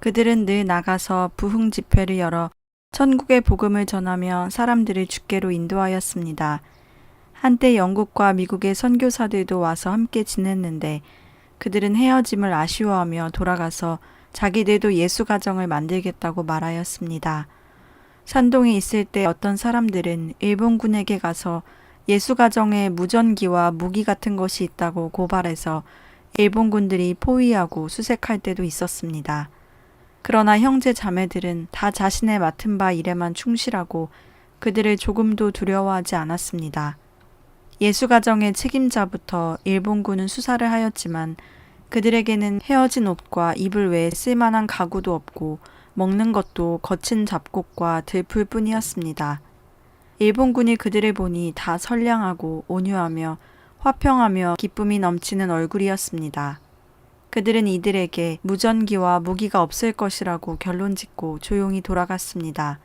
그들은 늘 나가서 부흥 집회를 열어 천국의 복음을 전하며 사람들을 주께로 인도하였습니다. 한때 영국과 미국의 선교사들도 와서 함께 지냈는데 그들은 헤어짐을 아쉬워하며 돌아가서 자기들도 예수 가정을 만들겠다고 말하였습니다. 산동에 있을 때 어떤 사람들은 일본군에게 가서 예수 가정에 무전기와 무기 같은 것이 있다고 고발해서 일본군들이 포위하고 수색할 때도 있었습니다. 그러나 형제 자매들은 다 자신의 맡은 바 일에만 충실하고 그들을 조금도 두려워하지 않았습니다. 예수 가정의 책임자부터 일본군은 수사를 하였지만 그들에게는 헤어진 옷과 입을 외에 쓸만한 가구도 없고 먹는 것도 거친 잡곡과 들풀 뿐이었습니다. 일본군이 그들을 보니 다 선량하고 온유하며 화평하며 기쁨이 넘치는 얼굴이었습니다. 그들은 이들에게 무전기와 무기가 없을 것이라고 결론짓고 조용히 돌아갔습니다.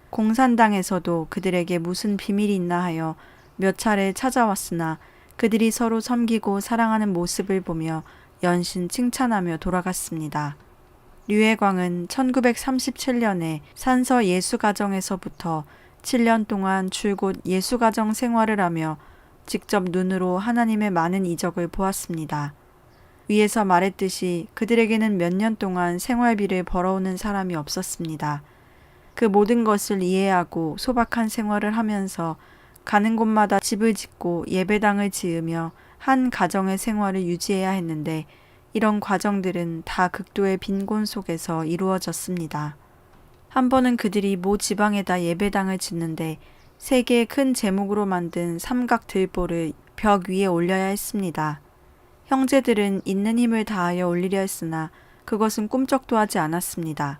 공산당에서도 그들에게 무슨 비밀이 있나 하여 몇 차례 찾아왔으나 그들이 서로 섬기고 사랑하는 모습을 보며 연신 칭찬하며 돌아갔습니다. 류해광은 1937년에 산서 예수가정에서부터 7년 동안 줄곧 예수가정 생활을 하며 직접 눈으로 하나님의 많은 이적을 보았습니다. 위에서 말했듯이 그들에게는 몇 년 동안 생활비를 벌어오는 사람이 없었습니다. 그 모든 것을 이해하고 소박한 생활을 하면서 가는 곳마다 집을 짓고 예배당을 지으며 한 가정의 생활을 유지해야 했는데 이런 과정들은 다 극도의 빈곤 속에서 이루어졌습니다. 한 번은 그들이 모 지방에다 예배당을 짓는데 3개의 큰 제목으로 만든 삼각 들보를 벽 위에 올려야 했습니다. 형제들은 있는 힘을 다하여 올리려 했으나 그것은 꿈쩍도 하지 않았습니다.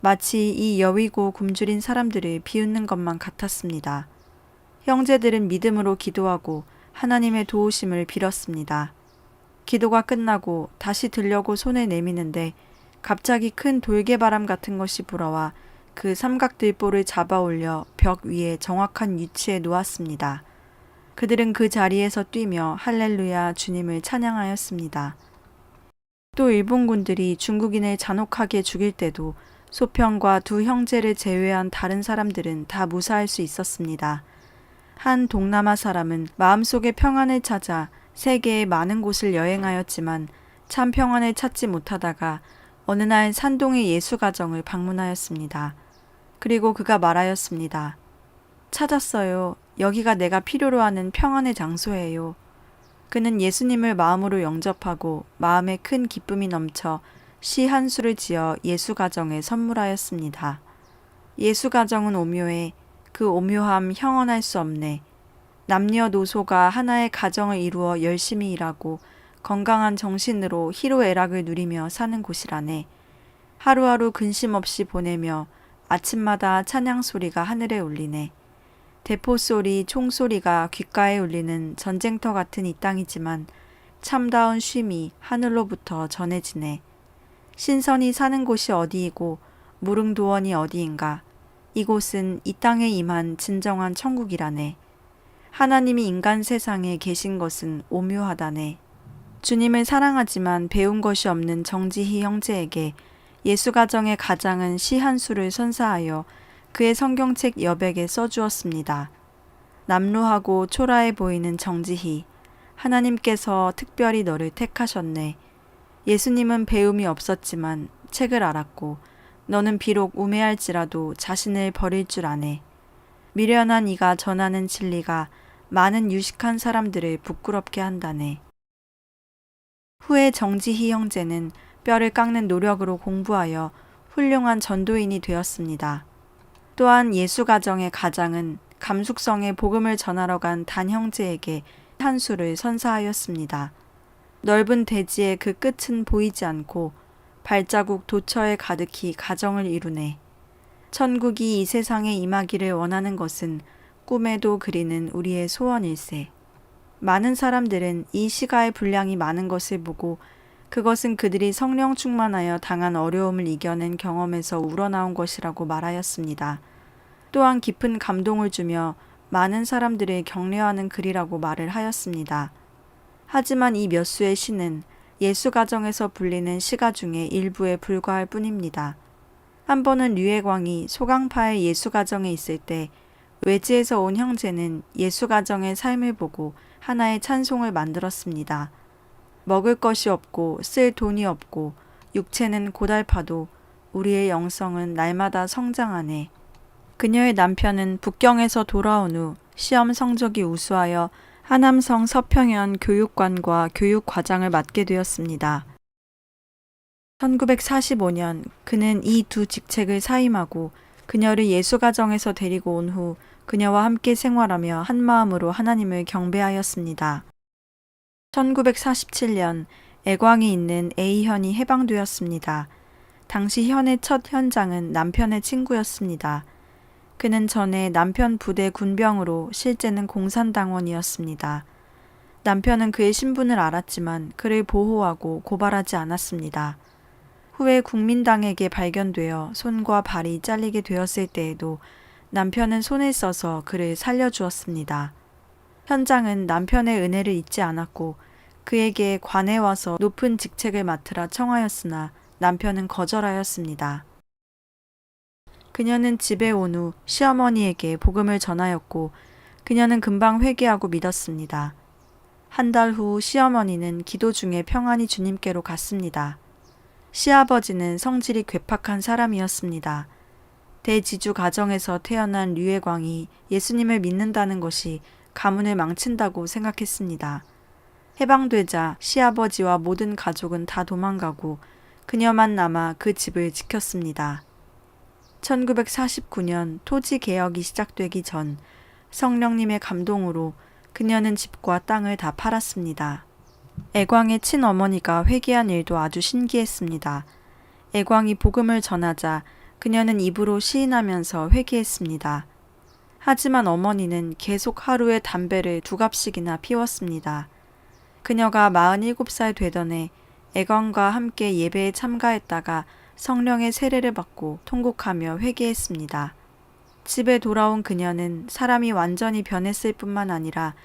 마치 이 여위고 굶주린 사람들을 비웃는 것만 같았습니다. 형제들은 믿음으로 기도하고 하나님의 도우심을 빌었습니다. 기도가 끝나고 다시 들려고 손을 내미는데 갑자기 큰 돌개바람 같은 것이 불어와 그 삼각들보를 잡아 올려 벽 위에 정확한 위치에 놓았습니다. 그들은 그 자리에서 뛰며 할렐루야 주님을 찬양하였습니다. 또 일본군들이 중국인을 잔혹하게 죽일 때도 소평과 2 형제를 제외한 다른 사람들은 다 무사할 수 있었습니다. 한 동남아 사람은 마음속의 평안을 찾아 세계의 많은 곳을 여행하였지만 참 평안을 찾지 못하다가 어느 날 산동의 예수가정을 방문하였습니다. 그리고 그가 말하였습니다. 찾았어요. 여기가 내가 필요로 하는 평안의 장소예요. 그는 예수님을 마음으로 영접하고 마음에 큰 기쁨이 넘쳐 시 한 수를 지어 예수가정에 선물하였습니다. 예수가정은 오묘해 그 오묘함 형언할 수 없네. 남녀노소가 하나의 가정을 이루어 열심히 일하고 건강한 정신으로 희로애락을 누리며 사는 곳이라네. 하루하루 근심 없이 보내며 아침마다 찬양 소리가 하늘에 울리네. 대포 소리, 총소리가 귓가에 울리는 전쟁터 같은 이 땅이지만 참다운 쉼이 하늘로부터 전해지네. 신선이 사는 곳이 어디이고 무릉도원이 어디인가. 이곳은 이 땅에 임한 진정한 천국이라네. 하나님이 인간 세상에 계신 것은 오묘하다네. 주님을 사랑하지만 배운 것이 없는 정지희 형제에게 예수가정의 가장은 시 한 수를 선사하여 그의 성경책 여백에 써주었습니다. 남루하고 초라해 보이는 정지희, 하나님께서 특별히 너를 택하셨네. 예수님은 배움이 없었지만 책을 알았고 너는 비록 우매할지라도 자신을 버릴 줄 아네. 미련한 이가 전하는 진리가 많은 유식한 사람들을 부끄럽게 한다네. 후에 정지희 형제는 뼈를 깎는 노력으로 공부하여 훌륭한 전도인이 되었습니다. 또한 예수가정의 가장은 감숙성에 복음을 전하러 간 단 형제에게 한 수를 선사하였습니다. 넓은 대지의 그 끝은 보이지 않고 발자국 도처에 가득히 가정을 이루네. 천국이 이 세상에 임하기를 원하는 것은 꿈에도 그리는 우리의 소원일세. 많은 사람들은 이 시가의 분량이 많은 것을 보고 그것은 그들이 성령 충만하여 당한 어려움을 이겨낸 경험에서 우러나온 것이라고 말하였습니다. 또한 깊은 감동을 주며 많은 사람들을 격려하는 글이라고 말을 하였습니다. 하지만 이 몇 수의 시는 예수가정에서 불리는 시가 중에 일부에 불과할 뿐입니다. 한 번은 류회광이 소강파의 예수가정에 있을 때 외지에서 온 형제는 예수가정의 삶을 보고 하나의 찬송을 만들었습니다. 먹을 것이 없고 쓸 돈이 없고 육체는 고달파도 우리의 영성은 날마다 성장하네. 그녀의 남편은 북경에서 돌아온 후 시험 성적이 우수하여 하남성 서평현 교육관과 교육과장을 맡게 되었습니다. 1945년 그는 이 두 직책을 사임하고 그녀를 예수가정에서 데리고 온 후 그녀와 함께 생활하며 한마음으로 하나님을 경배하였습니다. 1947년 애광이 있는 A현이 해방되었습니다. 당시 현의 첫 현장은 남편의 친구였습니다. 그는 전에 남편 부대 군병으로 실제는 공산당원이었습니다. 남편은 그의 신분을 알았지만 그를 보호하고 고발하지 않았습니다. 후에 국민당에게 발견되어 손과 발이 잘리게 되었을 때에도 남편은 손을 써서 그를 살려주었습니다. 현장은 남편의 은혜를 잊지 않았고 그에게 관에 와서 높은 직책을 맡으라 청하였으나 남편은 거절하였습니다. 그녀는 집에 온 후 시어머니에게 복음을 전하였고 그녀는 금방 회개하고 믿었습니다. 한 달 후 시어머니는 기도 중에 평안히 주님께로 갔습니다. 시아버지는 성질이 괴팍한 사람이었습니다. 대지주 가정에서 태어난 류회광이 예수님을 믿는다는 것이 가문을 망친다고 생각했습니다. 해방되자 시아버지와 모든 가족은 다 도망가고 그녀만 남아 그 집을 지켰습니다. 1949년 토지 개혁이 시작되기 전 성령님의 감동으로 그녀는 집과 땅을 다 팔았습니다. 애광의 친어머니가 회개한 일도 아주 신기했습니다. 애광이 복음을 전하자 그녀는 입으로 시인하면서 회개했습니다. 하지만 어머니는 계속 하루에 담배를 2갑씩이나 피웠습니다. 그녀가 47살 되던 해 애광과 함께 예배에 참가했다가 성령의 세례를 받고 통곡하며 회개했습니다. 집에 돌아온 그녀는 사람이 완전히 변했을 뿐만 아니라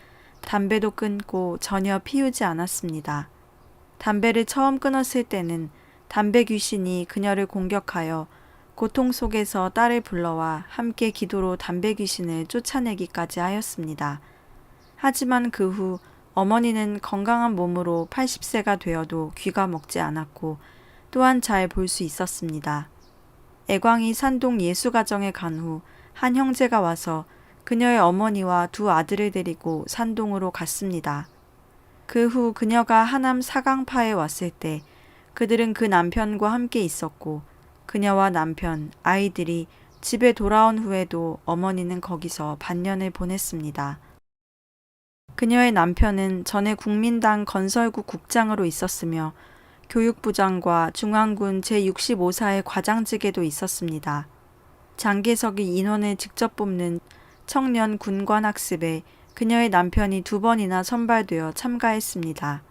담배도 끊고 전혀 피우지 않았습니다. 담배를 처음 끊었을 때는 담배 귀신이 그녀를 공격하여 고통 속에서 딸을 불러와 함께 기도로 담배 귀신을 쫓아내기까지 하였습니다. 하지만 그 후 어머니는 건강한 몸으로 80세가 되어도 귀가 먹지 않았고 또한 잘 볼 수 있었습니다. 애광이 산동 예수가정에 간 후 한 형제가 와서 그녀의 어머니와 2 아들을 데리고 산동으로 갔습니다. 그 후 그녀가 하남 사강파에 왔을 때 그들은 그 남편과 함께 있었고 그녀와 남편, 아이들이 집에 돌아온 후에도 어머니는 거기서 반년을 보냈습니다. 그녀의 남편은 전에 국민당 건설국 국장으로 있었으며 교육부장과 중앙군 제65사의 과장직에도 있었습니다. 장개석이 인원을 직접 뽑는 청년 군관 학습에 그녀의 남편이 2번이나 선발되어 참가했습니다.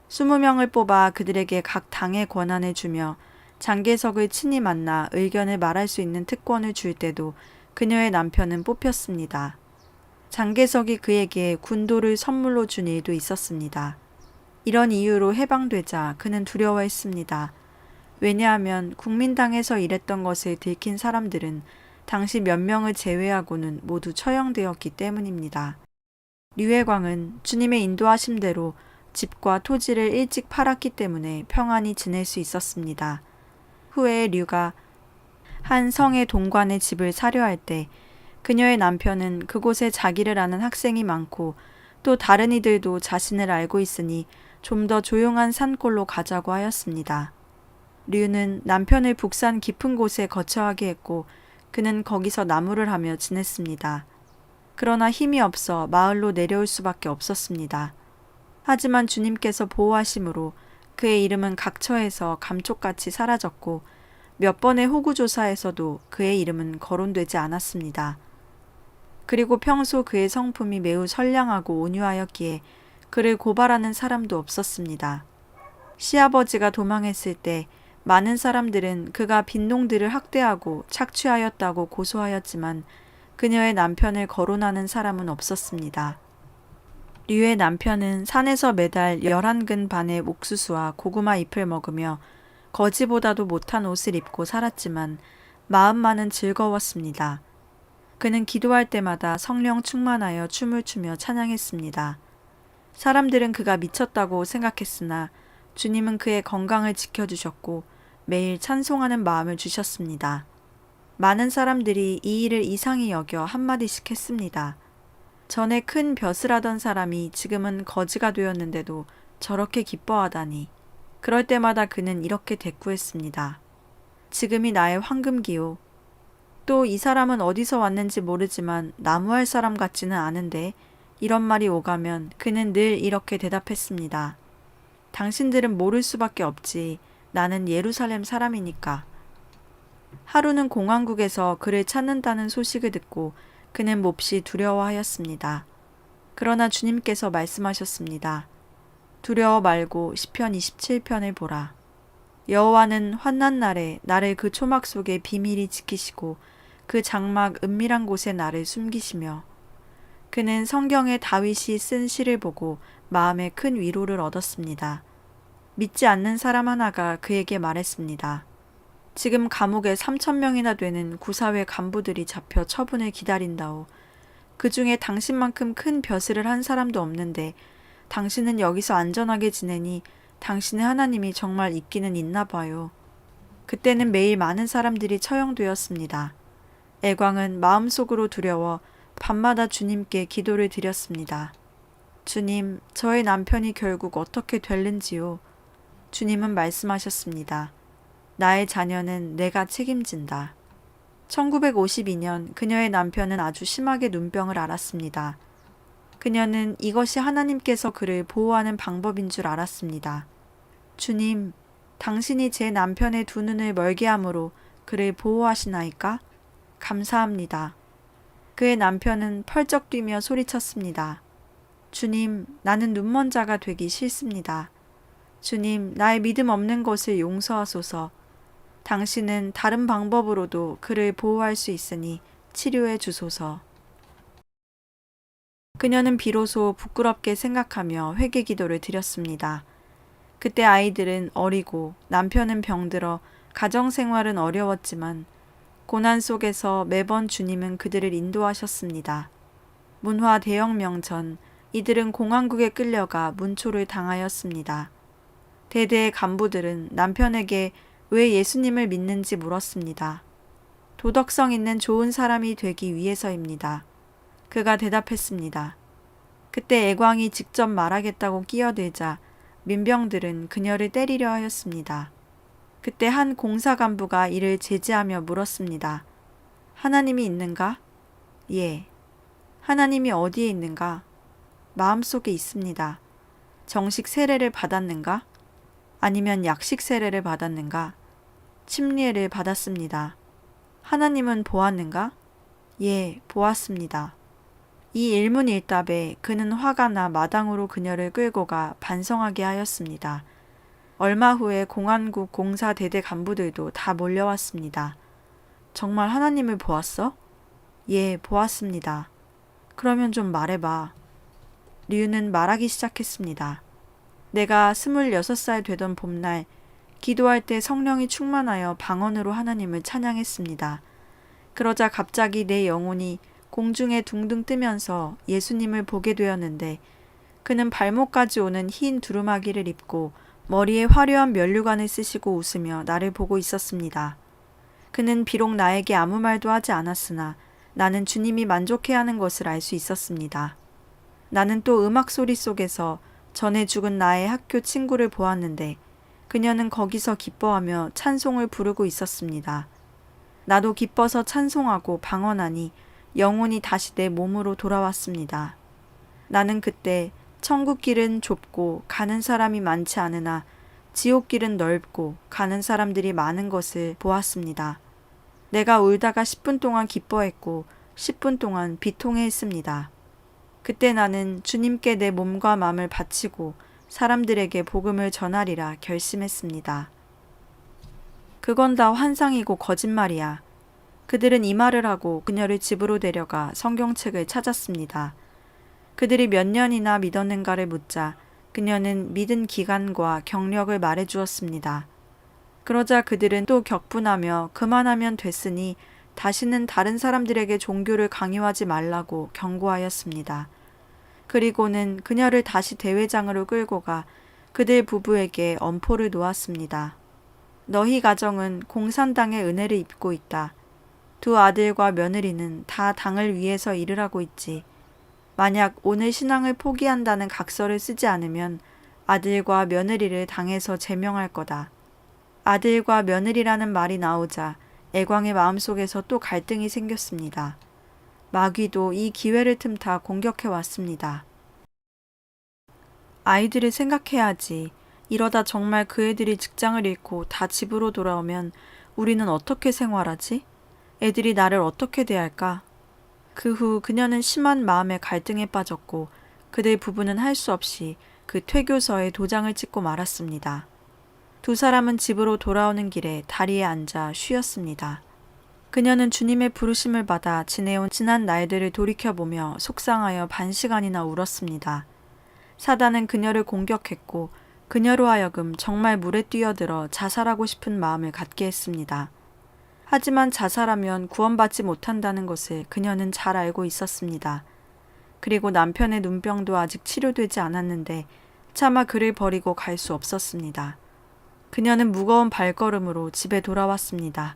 20명을 뽑아 그들에게 각 당의 권한을 주며 장개석을 친히 만나 의견을 말할 수 있는 특권을 줄 때도 그녀의 남편은 뽑혔습니다. 장개석이 그에게 군도를 선물로 준 일도 있었습니다. 이런 이유로 해방되자 그는 두려워했습니다. 왜냐하면 국민당에서 일했던 것을 들킨 사람들은 당시 몇 명을 제외하고는 모두 처형되었기 때문입니다. 류회광은 주님의 인도하심대로 집과 토지를 일찍 팔았기 때문에 평안히 지낼 수 있었습니다. 후에 류가 한 성의 동관의 집을 사려 할 때 그녀의 남편은 그곳에 자기를 아는 학생이 많고 또 다른 이들도 자신을 알고 있으니 좀 더 조용한 산골로 가자고 하였습니다. 류는 남편을 북산 깊은 곳에 거처하게 했고 그는 거기서 나무를 하며 지냈습니다. 그러나 힘이 없어 마을로 내려올 수밖에 없었습니다. 하지만 주님께서 보호하심으로 그의 이름은 각처에서 감쪽같이 사라졌고 몇 번의 호구조사에서도 그의 이름은 거론되지 않았습니다. 그리고 평소 그의 성품이 매우 선량하고 온유하였기에 그를 고발하는 사람도 없었습니다. 시아버지가 도망했을 때 많은 사람들은 그가 빈농들을 학대하고 착취하였다고 고소하였지만 그녀의 남편을 거론하는 사람은 없었습니다. 류의 남편은 산에서 매달 11근 반의 옥수수와 고구마 잎을 먹으며 거지보다도 못한 옷을 입고 살았지만 마음만은 즐거웠습니다. 그는 기도할 때마다 성령 충만하여 춤을 추며 찬양했습니다. 사람들은 그가 미쳤다고 생각했으나 주님은 그의 건강을 지켜주셨고 매일 찬송하는 마음을 주셨습니다. 많은 사람들이 이 일을 이상히 여겨 한마디씩 했습니다. 전에 큰 벼슬 하던 사람이 지금은 거지가 되었는데도 저렇게 기뻐하다니. 그럴 때마다 그는 이렇게 대꾸했습니다. 지금이 나의 황금기요. 또 이 사람은 어디서 왔는지 모르지만 나무할 사람 같지는 않은데 이런 말이 오가면 그는 늘 이렇게 대답했습니다. 당신들은 모를 수밖에 없지. 나는 예루살렘 사람이니까. 하루는 공항국에서 그를 찾는다는 소식을 듣고 그는 몹시 두려워하였습니다. 그러나 주님께서 말씀하셨습니다. 두려워 말고 시편 27편을 보라. 여호와는 환난 날에 나를 그 초막 속에 비밀히 지키시고 그 장막 은밀한 곳에 나를 숨기시며 그는 성경에 다윗이 쓴 시를 보고 마음에 큰 위로를 얻었습니다. 믿지 않는 사람 하나가 그에게 말했습니다. 지금 감옥에 3,000명이나 되는 구사회 간부들이 잡혀 처분을 기다린다오. 그 중에 당신만큼 큰 벼슬을 한 사람도 없는데 당신은 여기서 안전하게 지내니 당신의 하나님이 정말 있기는 있나 봐요. 그때는 매일 많은 사람들이 처형되었습니다. 애광은 마음속으로 두려워 밤마다 주님께 기도를 드렸습니다. 주님, 저의 남편이 결국 어떻게 될는지요? 주님은 말씀하셨습니다. 나의 자녀는 내가 책임진다. 1952년 그녀의 남편은 아주 심하게 눈병을 앓았습니다. 그녀는 이것이 하나님께서 그를 보호하는 방법인 줄 알았습니다. 주님, 당신이 제 남편의 두 눈을 멀게 함으로 그를 보호하시나이까? 감사합니다. 그의 남편은 펄쩍 뛰며 소리쳤습니다. 주님, 나는 눈먼 자가 되기 싫습니다. 주님, 나의 믿음 없는 것을 용서하소서. 당신은 다른 방법으로도 그를 보호할 수 있으니 치료해 주소서. 그녀는 비로소 부끄럽게 생각하며 회개 기도를 드렸습니다. 그때 아이들은 어리고 남편은 병들어 가정생활은 어려웠지만 고난 속에서 매번 주님은 그들을 인도하셨습니다. 문화 대혁명 전 이들은 공항국에 끌려가 문초를 당하였습니다. 대대의 간부들은 남편에게 왜 예수님을 믿는지 물었습니다. 도덕성 있는 좋은 사람이 되기 위해서입니다. 그가 대답했습니다. 그때 애광이 직접 말하겠다고 끼어들자 민병들은 그녀를 때리려 하였습니다. 그때 한 공사 간부가 이를 제지하며 물었습니다. 하나님이 있는가? 예. 하나님이 어디에 있는가? 마음속에 있습니다. 정식 세례를 받았는가? 아니면 약식 세례를 받았는가? 침례를 받았습니다. 하나님은 보았는가? 예, 보았습니다. 이 일문일답에 그는 화가 나 마당으로 그녀를 끌고 가 반성하게 하였습니다. 얼마 후에 공안국 공사 대대 간부들도 다 몰려왔습니다. 정말 하나님을 보았어? 예, 보았습니다. 그러면 좀 말해봐. 류는 말하기 시작했습니다. 내가 26살 되던 봄날 기도할 때 성령이 충만하여 방언으로 하나님을 찬양했습니다. 그러자 갑자기 내 영혼이 공중에 둥둥 뜨면서 예수님을 보게 되었는데 그는 발목까지 오는 흰 두루마기를 입고 머리에 화려한 면류관을 쓰시고 웃으며 나를 보고 있었습니다. 그는 비록 나에게 아무 말도 하지 않았으나 나는 주님이 만족해하는 것을 알 수 있었습니다. 나는 또 음악 소리 속에서 전에 죽은 나의 학교 친구를 보았는데 그녀는 거기서 기뻐하며 찬송을 부르고 있었습니다. 나도 기뻐서 찬송하고 방언하니 영혼이 다시 내 몸으로 돌아왔습니다. 나는 그때 천국 길은 좁고 가는 사람이 많지 않으나 지옥 길은 넓고 가는 사람들이 많은 것을 보았습니다. 내가 울다가 10분 동안 기뻐했고 10분 동안 비통해했습니다. 그때 나는 주님께 내 몸과 마음을 바치고 사람들에게 복음을 전하리라 결심했습니다. 그건 다 환상이고 거짓말이야. 그들은 이 말을 하고 그녀를 집으로 데려가 성경책을 찾았습니다. 그들이 몇 년이나 믿었는가를 묻자 그녀는 믿은 기간과 경력을 말해 주었습니다. 그러자 그들은 또 격분하며 그만하면 됐으니 다시는 다른 사람들에게 종교를 강요하지 말라고 경고하였습니다. 그리고는 그녀를 다시 대회장으로 끌고 가 그들 부부에게 엄포를 놓았습니다. 너희 가정은 공산당의 은혜를 입고 있다. 두 아들과 며느리는 다 당을 위해서 일을 하고 있지. 만약 오늘 신앙을 포기한다는 각서를 쓰지 않으면 아들과 며느리를 당에서 제명할 거다. 아들과 며느리라는 말이 나오자 애광의 마음속에서 또 갈등이 생겼습니다. 마귀도 이 기회를 틈타 공격해 왔습니다. 아이들을 생각해야지. 이러다 정말 그 애들이 직장을 잃고 다 집으로 돌아오면 우리는 어떻게 생활하지? 애들이 나를 어떻게 대할까? 그 후 그녀는 심한 마음의 갈등에 빠졌고 그들 부부는 할 수 없이 그 퇴교서에 도장을 찍고 말았습니다. 두 사람은 집으로 돌아오는 길에 다리에 앉아 쉬었습니다. 그녀는 주님의 부르심을 받아 지내온 지난 날들을 돌이켜보며 속상하여 반시간이나 울었습니다. 사단은 그녀를 공격했고 그녀로 하여금 정말 물에 뛰어들어 자살하고 싶은 마음을 갖게 했습니다. 하지만 자살하면 구원받지 못한다는 것을 그녀는 잘 알고 있었습니다. 그리고 남편의 눈병도 아직 치료되지 않았는데 차마 그를 버리고 갈 수 없었습니다. 그녀는 무거운 발걸음으로 집에 돌아왔습니다.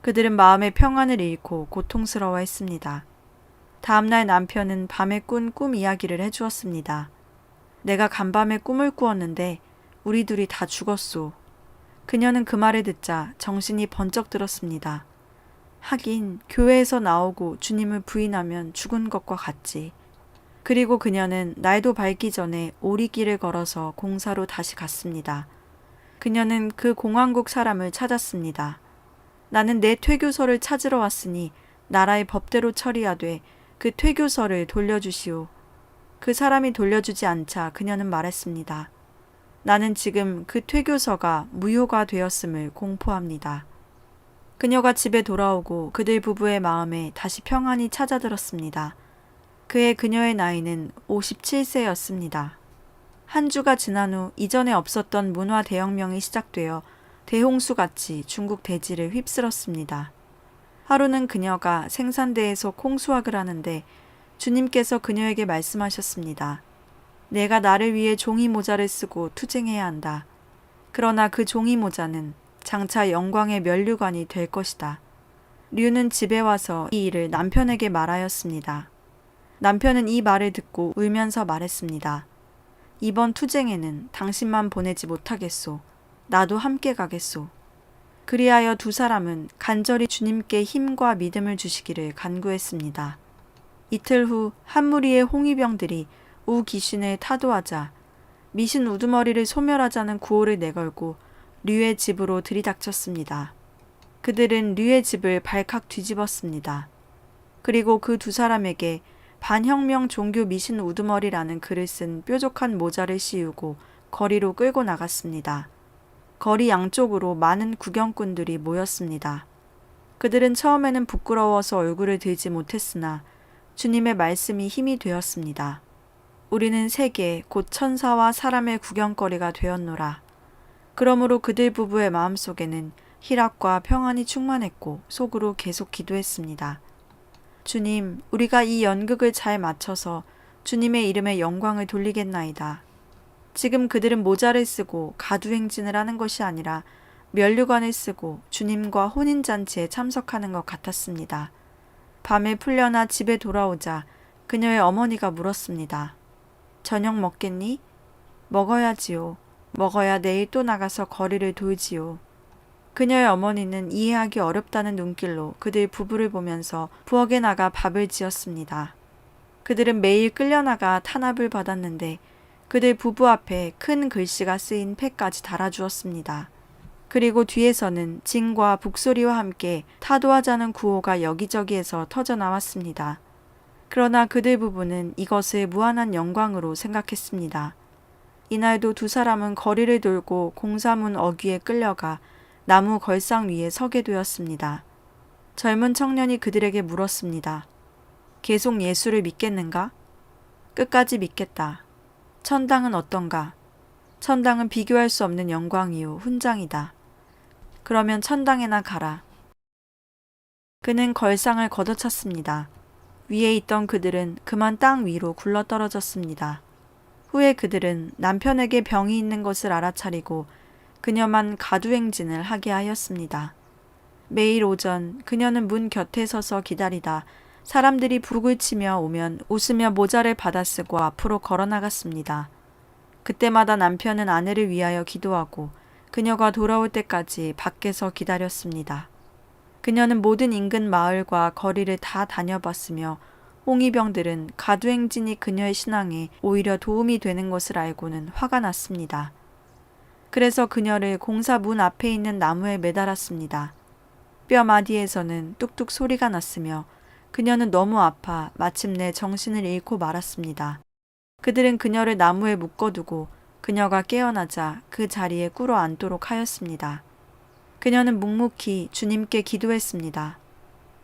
그들은 마음의 평안을 잃고 고통스러워했습니다. 다음날 남편은 밤에 꾼 꿈 이야기를 해주었습니다. 내가 간밤에 꿈을 꾸었는데 우리 둘이 다 죽었소. 그녀는 그 말을 듣자 정신이 번쩍 들었습니다. 하긴 교회에서 나오고 주님을 부인하면 죽은 것과 같지. 그리고 그녀는 날도 밝기 전에 오리길을 걸어서 공사로 다시 갔습니다. 그녀는 그 공화국 사람을 찾았습니다. 나는 내 퇴교서를 찾으러 왔으니 나라의 법대로 처리하되 그 퇴교서를 돌려주시오. 그 사람이 돌려주지 않자 그녀는 말했습니다. 나는 지금 그 퇴교서가 무효가 되었음을 공포합니다. 그녀가 집에 돌아오고 그들 부부의 마음에 다시 평안이 찾아들었습니다. 그녀의 나이는 57세였습니다. 한 주가 지난 후 이전에 없었던 문화 대혁명이 시작되어 대홍수같이 중국 대지를 휩쓸었습니다. 하루는 그녀가 생산대에서 콩수확을 하는데 주님께서 그녀에게 말씀하셨습니다. 내가 나를 위해 종이 모자를 쓰고 투쟁해야 한다. 그러나 그 종이 모자는 장차 영광의 면류관이 될 것이다. 류는 집에 와서 이 일을 남편에게 말하였습니다. 남편은 이 말을 듣고 울면서 말했습니다. 이번 투쟁에는 당신만 보내지 못하겠소. 나도 함께 가겠소. 그리하여 두 사람은 간절히 주님께 힘과 믿음을 주시기를 간구했습니다. 이틀 후 한 무리의 홍위병들이 우 귀신을 타도하자 미신 우두머리를 소멸하자는 구호를 내걸고 류의 집으로 들이닥쳤습니다. 그들은 류의 집을 발칵 뒤집었습니다. 그리고 그 두 사람에게 반혁명 종교 미신 우두머리라는 글을 쓴 뾰족한 모자를 씌우고 거리로 끌고 나갔습니다. 거리 양쪽으로 많은 구경꾼들이 모였습니다. 그들은 처음에는 부끄러워서 얼굴을 들지 못했으나 주님의 말씀이 힘이 되었습니다. 우리는 세계 곧 천사와 사람의 구경거리가 되었노라. 그러므로 그들 부부의 마음속에는 희락과 평안이 충만했고 속으로 계속 기도했습니다. 주님, 우리가 이 연극을 잘 마쳐서 주님의 이름에 영광을 돌리겠나이다. 지금 그들은 모자를 쓰고 가두행진을 하는 것이 아니라 면류관을 쓰고 주님과 혼인잔치에 참석하는 것 같았습니다. 밤에 풀려나 집에 돌아오자 그녀의 어머니가 물었습니다. 저녁 먹겠니? 먹어야지요. 먹어야 내일 또 나가서 거리를 돌지요. 그녀의 어머니는 이해하기 어렵다는 눈길로 그들 부부를 보면서 부엌에 나가 밥을 지었습니다. 그들은 매일 끌려나가 탄압을 받았는데 그들 부부 앞에 큰 글씨가 쓰인 팩까지 달아주었습니다. 그리고 뒤에서는 징과 북소리와 함께 타도하자는 구호가 여기저기에서 터져나왔습니다. 그러나 그들 부부는 이것을 무한한 영광으로 생각했습니다. 이날도 두 사람은 거리를 돌고 공사문 어귀에 끌려가 나무 걸상 위에 서게 되었습니다. 젊은 청년이 그들에게 물었습니다. 계속 예수를 믿겠는가? 끝까지 믿겠다. 천당은 어떤가? 천당은 비교할 수 없는 영광이요 훈장이다. 그러면 천당에나 가라. 그는 걸상을 걷어찼습니다. 위에 있던 그들은 그만 땅 위로 굴러떨어졌습니다. 후에 그들은 남편에게 병이 있는 것을 알아차리고 그녀만 가두행진을 하게 하였습니다. 매일 오전 그녀는 문 곁에 서서 기다리다 사람들이 북을 치며 오면 웃으며 모자를 받아쓰고 앞으로 걸어나갔습니다. 그때마다 남편은 아내를 위하여 기도하고 그녀가 돌아올 때까지 밖에서 기다렸습니다. 그녀는 모든 인근 마을과 거리를 다 다녀봤으며 홍위병들은 가두행진이 그녀의 신앙에 오히려 도움이 되는 것을 알고는 화가 났습니다. 그래서 그녀를 공사 문 앞에 있는 나무에 매달았습니다. 뼈 마디에서는 뚝뚝 소리가 났으며 그녀는 너무 아파 마침내 정신을 잃고 말았습니다. 그들은 그녀를 나무에 묶어두고 그녀가 깨어나자 그 자리에 꿇어 앉도록 하였습니다. 그녀는 묵묵히 주님께 기도했습니다.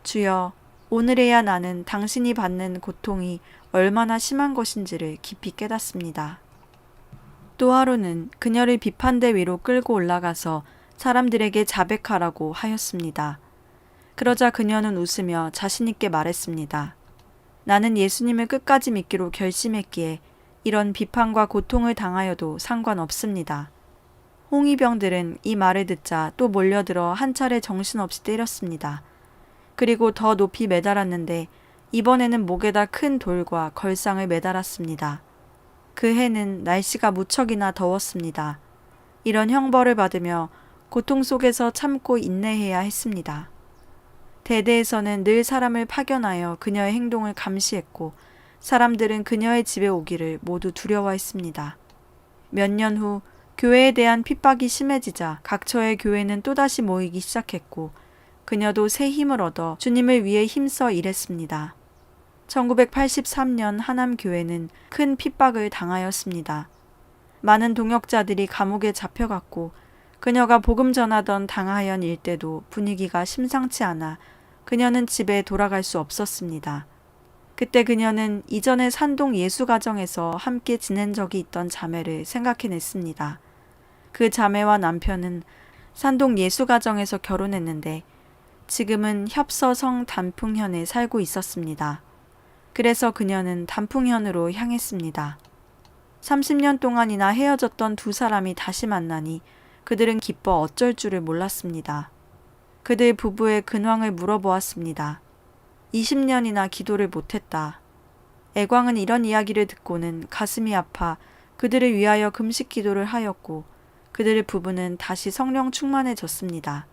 주여, 오늘에야 나는 당신이 받는 고통이 얼마나 심한 것인지를 깊이 깨닫습니다. 또 하루는 그녀를 비판대 위로 끌고 올라가서 사람들에게 자백하라고 하였습니다. 그러자 그녀는 웃으며 자신있게 말했습니다. 나는 예수님을 끝까지 믿기로 결심했기에 이런 비판과 고통을 당하여도 상관없습니다. 홍위병들은 이 말을 듣자 또 몰려들어 한 차례 정신없이 때렸습니다. 그리고 더 높이 매달았는데 이번에는 목에다 큰 돌과 걸상을 매달았습니다. 그 해는 날씨가 무척이나 더웠습니다. 이런 형벌을 받으며 고통 속에서 참고 인내해야 했습니다. 대대에서는 늘 사람을 파견하여 그녀의 행동을 감시했고 사람들은 그녀의 집에 오기를 모두 두려워했습니다. 몇 년 후 교회에 대한 핍박이 심해지자 각처의 교회는 또다시 모이기 시작했고 그녀도 새 힘을 얻어 주님을 위해 힘써 일했습니다. 1983년 하남교회는 큰 핍박을 당하였습니다. 많은 동역자들이 감옥에 잡혀갔고 그녀가 복음 전하던 당하현 일대도 분위기가 심상치 않아 그녀는 집에 돌아갈 수 없었습니다. 그때 그녀는 이전에 산동 예수가정에서 함께 지낸 적이 있던 자매를 생각해냈습니다. 그 자매와 남편은 산동 예수가정에서 결혼했는데 지금은 협서성 단풍현에 살고 있었습니다. 그래서 그녀는 단풍현으로 향했습니다. 30년 동안이나 헤어졌던 두 사람이 다시 만나니 그들은 기뻐 어쩔 줄을 몰랐습니다. 그들 부부의 근황을 물어보았습니다. 20년이나 기도를 못했다. 애광은 이런 이야기를 듣고는 가슴이 아파 그들을 위하여 금식 기도를 하였고 그들의 부부는 다시 성령 충만해졌습니다.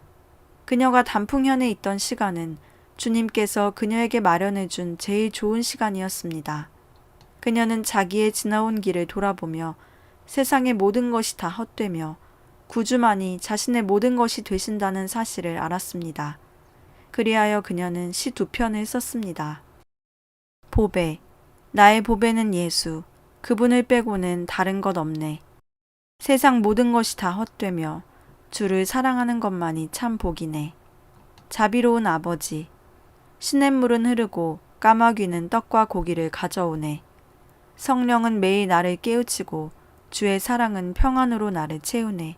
그녀가 단풍현에 있던 시간은 주님께서 그녀에게 마련해 준 제일 좋은 시간이었습니다. 그녀는 자기의 지나온 길을 돌아보며 세상의 모든 것이 다 헛되며 구주만이 자신의 모든 것이 되신다는 사실을 알았습니다. 그리하여 그녀는 시 2편을 썼습니다. 보배, 나의 보배는 예수, 그분을 빼고는 다른 것 없네. 세상 모든 것이 다 헛되며 주를 사랑하는 것만이 참 복이네. 자비로운 아버지, 시냇물은 흐르고 까마귀는 떡과 고기를 가져오네. 성령은 매일 나를 깨우치고 주의 사랑은 평안으로 나를 채우네.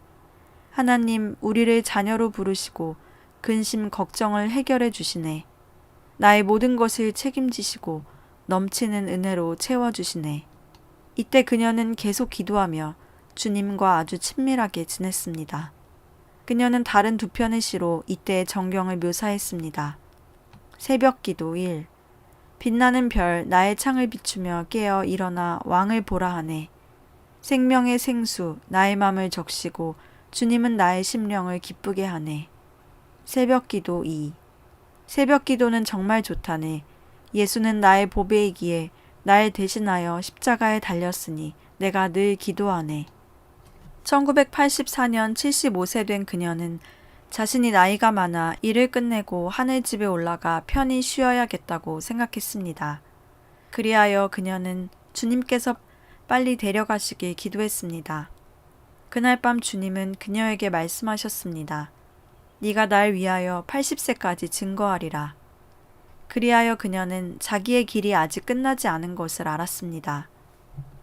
하나님, 우리를 자녀로 부르시고 근심 걱정을 해결해 주시네. 나의 모든 것을 책임지시고 넘치는 은혜로 채워주시네. 이때 그녀는 계속 기도하며 주님과 아주 친밀하게 지냈습니다. 그녀는 다른 2편의 시로 이때의 정경을 묘사했습니다. 새벽기도 1. 빛나는 별 나의 창을 비추며 깨어 일어나 왕을 보라 하네. 생명의 생수 나의 맘을 적시고 주님은 나의 심령을 기쁘게 하네. 새벽기도 2. 새벽기도는 정말 좋다네. 예수는 나의 보배이기에 날 대신하여 십자가에 달렸으니 내가 늘 기도하네. 1984년 75세 된 그녀는 자신이 나이가 많아 일을 끝내고 하늘집에 올라가 편히 쉬어야겠다고 생각했습니다. 그리하여 그녀는 주님께서 빨리 데려가시길 기도했습니다. 그날 밤 주님은 그녀에게 말씀하셨습니다. 네가 날 위하여 80세까지 증거하리라. 그리하여 그녀는 자기의 길이 아직 끝나지 않은 것을 알았습니다.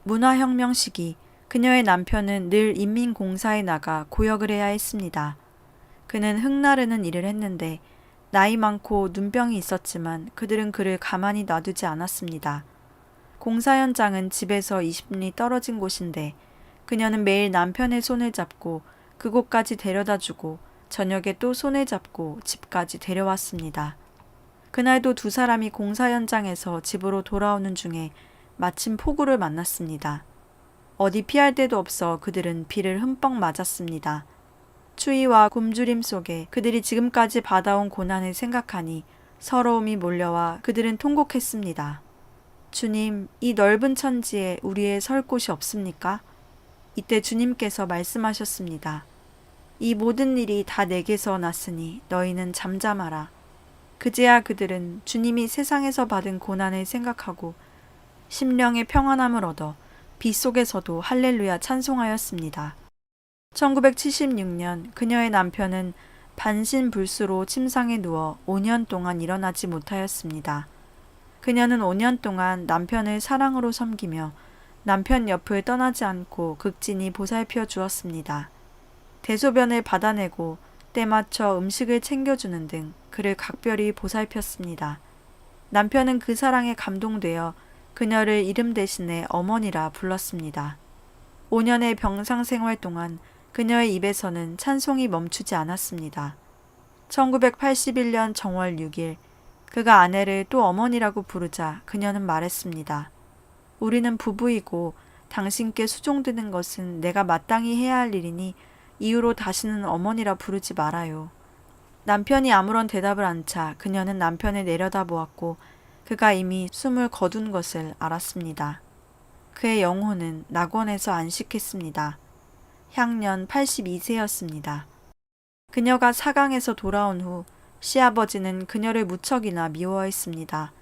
문화혁명 시기 그녀의 남편은 늘 인민공사에 나가 고역을 해야 했습니다. 그는 흙나르는 일을 했는데 나이 많고 눈병이 있었지만 그들은 그를 가만히 놔두지 않았습니다. 공사 현장은 집에서 20분이 떨어진 곳인데 그녀는 매일 남편의 손을 잡고 그곳까지 데려다주고 저녁에 또 손을 잡고 집까지 데려왔습니다. 그날도 두 사람이 공사 현장에서 집으로 돌아오는 중에 마침 폭우를 만났습니다. 어디 피할 데도 없어 그들은 비를 흠뻑 맞았습니다. 추위와 굶주림 속에 그들이 지금까지 받아온 고난을 생각하니 서러움이 몰려와 그들은 통곡했습니다. 주님, 이 넓은 천지에 우리의 설 곳이 없습니까? 이때 주님께서 말씀하셨습니다. 이 모든 일이 다 내게서 났으니 너희는 잠잠하라. 그제야 그들은 주님이 세상에서 받은 고난을 생각하고 심령의 평안함을 얻어 비 속에서도 할렐루야 찬송하였습니다. 1976년 그녀의 남편은 반신불수로 침상에 누워 5년 동안 일어나지 못하였습니다. 그녀는 5년 동안 남편을 사랑으로 섬기며 남편 옆을 떠나지 않고 극진히 보살펴 주었습니다. 대소변을 받아내고 때맞춰 음식을 챙겨주는 등 그를 각별히 보살폈습니다. 남편은 그 사랑에 감동되어 그녀를 이름 대신에 어머니라 불렀습니다. 5년의 병상 생활 동안 그녀의 입에서는 찬송이 멈추지 않았습니다. 1981년 정월 6일 그가 아내를 또 어머니라고 부르자 그녀는 말했습니다. 우리는 부부이고 당신께 수종드는 것은 내가 마땅히 해야 할 일이니 이후로 다시는 어머니라 부르지 말아요. 남편이 아무런 대답을 않자 그녀는 남편을 내려다보았고 그가 이미 숨을 거둔 것을 알았습니다. 그의 영혼은 낙원에서 안식했습니다. 향년 82세였습니다. 그녀가 사강에서 돌아온 후 시아버지는 그녀를 무척이나 미워했습니다.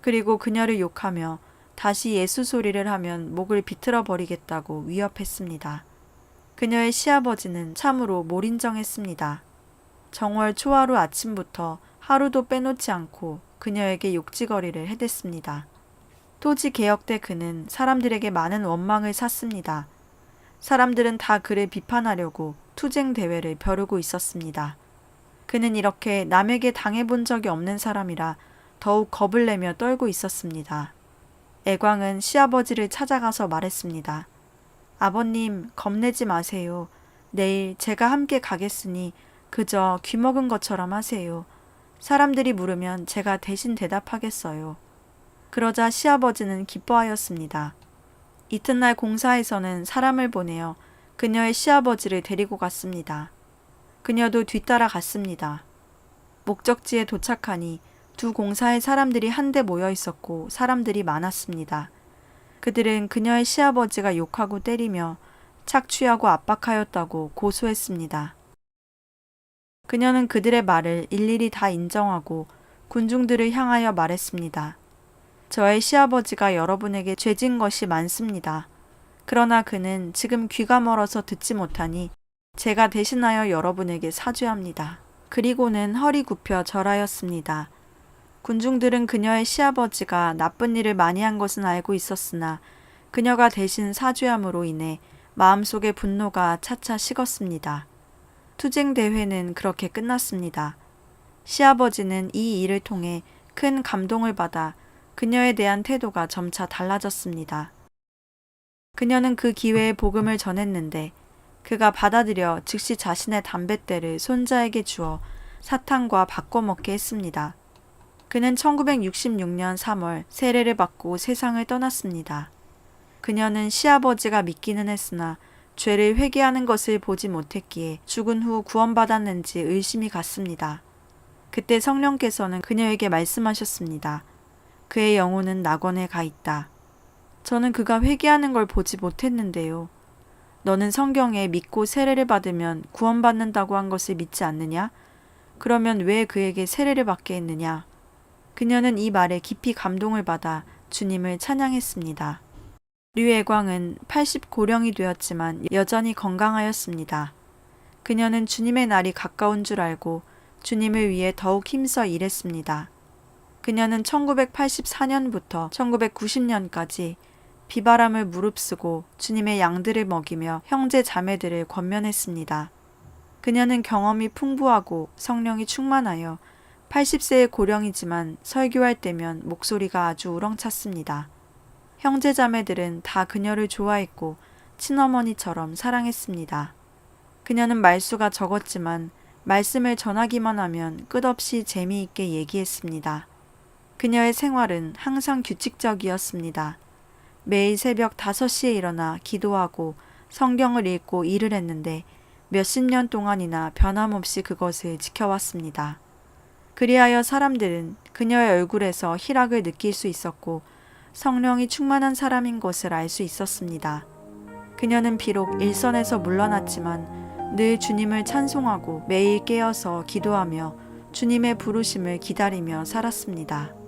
그리고 그녀를 욕하며 다시 예수 소리를 하면 목을 비틀어 버리겠다고 위협했습니다. 그녀의 시아버지는 참으로 몰인정했습니다. 정월 초하루 아침부터 하루도 빼놓지 않고 그녀에게 욕지거리를 해댔습니다. 토지 개혁 때 그는 사람들에게 많은 원망을 샀습니다. 사람들은 다 그를 비판하려고 투쟁 대회를 벼르고 있었습니다. 그는 이렇게 남에게 당해본 적이 없는 사람이라 더욱 겁을 내며 떨고 있었습니다. 애광은 시아버지를 찾아가서 말했습니다. 아버님, 겁내지 마세요. 내일 제가 함께 가겠으니 그저 귀먹은 것처럼 하세요. 사람들이 물으면 제가 대신 대답하겠어요. 그러자 시아버지는 기뻐하였습니다. 이튿날 공사에서는 사람을 보내어 그녀의 시아버지를 데리고 갔습니다. 그녀도 뒤따라 갔습니다. 목적지에 도착하니 두 공사의 사람들이 한데 모여 있었고 사람들이 많았습니다. 그들은 그녀의 시아버지가 욕하고 때리며 착취하고 압박하였다고 고소했습니다. 그녀는 그들의 말을 일일이 다 인정하고 군중들을 향하여 말했습니다. 저의 시아버지가 여러분에게 죄진 것이 많습니다. 그러나 그는 지금 귀가 멀어서 듣지 못하니 제가 대신하여 여러분에게 사죄합니다. 그리고는 허리 굽혀 절하였습니다. 군중들은 그녀의 시아버지가 나쁜 일을 많이 한 것은 알고 있었으나 그녀가 대신 사죄함으로 인해 마음속의 분노가 차차 식었습니다. 투쟁 대회는 그렇게 끝났습니다. 시아버지는 이 일을 통해 큰 감동을 받아 그녀에 대한 태도가 점차 달라졌습니다. 그녀는 그 기회에 복음을 전했는데 그가 받아들여 즉시 자신의 담뱃대를 손자에게 주어 사탕과 바꿔 먹게 했습니다. 그는 1966년 3월 세례를 받고 세상을 떠났습니다. 그녀는 시아버지가 믿기는 했으나 죄를 회개하는 것을 보지 못했기에 죽은 후 구원받았는지 의심이 갔습니다. 그때 성령께서는 그녀에게 말씀하셨습니다. 그의 영혼은 낙원에 가 있다. 저는 그가 회개하는 걸 보지 못했는데요. 너는 성경에 믿고 세례를 받으면 구원받는다고 한 것을 믿지 않느냐? 그러면 왜 그에게 세례를 받게 했느냐? 그녀는 이 말에 깊이 감동을 받아 주님을 찬양했습니다. 류애광은 80고령이 되었지만 여전히 건강하였습니다. 그녀는 주님의 날이 가까운 줄 알고 주님을 위해 더욱 힘써 일했습니다. 그녀는 1984년부터 1990년까지 비바람을 무릅쓰고 주님의 양들을 먹이며 형제 자매들을 권면했습니다. 그녀는 경험이 풍부하고 성령이 충만하여 80세의 고령이지만 설교할 때면 목소리가 아주 우렁찼습니다. 형제 자매들은 다 그녀를 좋아했고 친어머니처럼 사랑했습니다. 그녀는 말수가 적었지만 말씀을 전하기만 하면 끝없이 재미있게 얘기했습니다. 그녀의 생활은 항상 규칙적이었습니다. 매일 새벽 5시에 일어나 기도하고 성경을 읽고 일을 했는데 몇십 년 동안이나 변함없이 그것을 지켜왔습니다. 그리하여 사람들은 그녀의 얼굴에서 희락을 느낄 수 있었고 성령이 충만한 사람인 것을 알 수 있었습니다. 그녀는 비록 일선에서 물러났지만 늘 주님을 찬송하고 매일 깨어서 기도하며 주님의 부르심을 기다리며 살았습니다.